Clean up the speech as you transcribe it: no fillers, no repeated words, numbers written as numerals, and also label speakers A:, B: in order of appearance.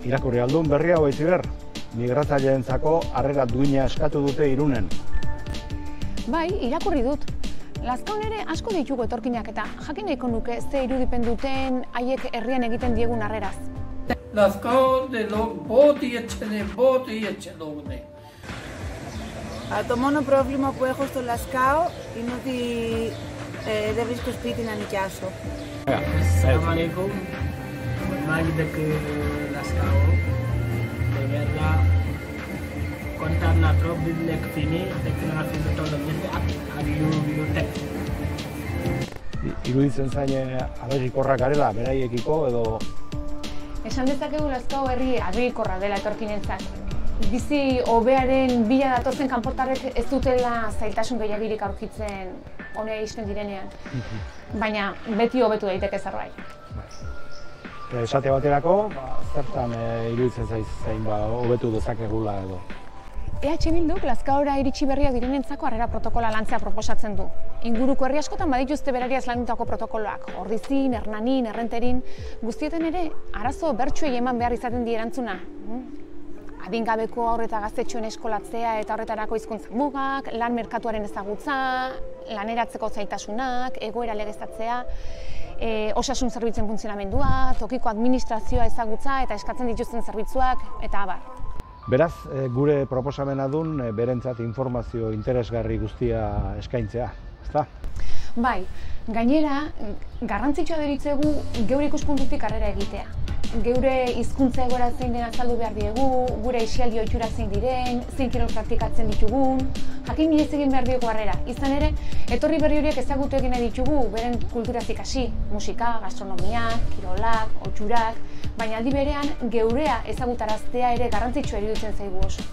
A: Irakurri aldun berri hau Itziber, migratzaileentzako harrera duina eskatu dute Irunen.
B: Bai, irakurri dut. Lazkaon ere asko ditugu etorkinak eta jakin nahiko nuke ze irudipen duten haiek herrian egiten diegun harreraz.
C: Lazkaon de boti etxene dugune.
D: Το μόνο πρόβλημα που έχω στο Λασκάο είναι ότι δεν βρίσκω σπίτι να νοικιάσω.
E: Assalamu alaikum. Maa ngi dëkk Laskao. De verdad kontaan naa trop di nekk fii nii dëkk naa fi lu toll ñetti at ak yu teg.
A: Iruditzen zain abegikorrak garela, beraiekiko edo...
B: Esan dezakegu Lazkao herri abegikorra dela etorkinentzat. Bizi hobearen bila datorzen kanpotarrek ez dutela zailtasun gehiagirik aurkitzen honea iristen direnean. Baina beti hobetu daiteke zerbait.
A: Esate baterako, zertan iruditzen zain hobetu dezakegula edo.
B: EH Bilduk Lazkaora iritsi berriak direnentzako harrera protokola lantzea proposatzen du. Inguruko herri askotan badituzte berariaz landutako protokoloak. Ordizin, Hernanin, Errenterin, guztietan ere arazo bertsuei eman behar izaten die erantzuna. Adingabeko haur eta gaztetxoen eskolatzea eta horretarako hizkuntza mugak, lan merkatuaren ezagutza, laneratzeko zailtasunak, egoera legeztatzea, osasun zerbitzuen funtzionamendua, tokiko administrazioa ezagutza eta eskatzen dituzten zerbitzuak, eta abar.
A: Beraz, gure proposamena dun berentzat informazio interesgarri guztia eskaintzea, ezta?
B: Bai, gainera, garrantzitsua deritzegu geure ikuspuntutik harrera egitea. Geure hizkuntza egoera zein den azaldu behar diegu, gure aisialdi ohiturak zein diren, zein kirol praktikatzen ditugun, jakin minez egin behar diegu harrera. Izan ere, etorri berri horiek ezagutu egin nahi ditugu, beren kulturatik hasi, musika, gastronomia, kirolak, ohiturak, baina aldi berean geurea ezagutaraztea ere garrantzitsua iruditzen zaigu oso.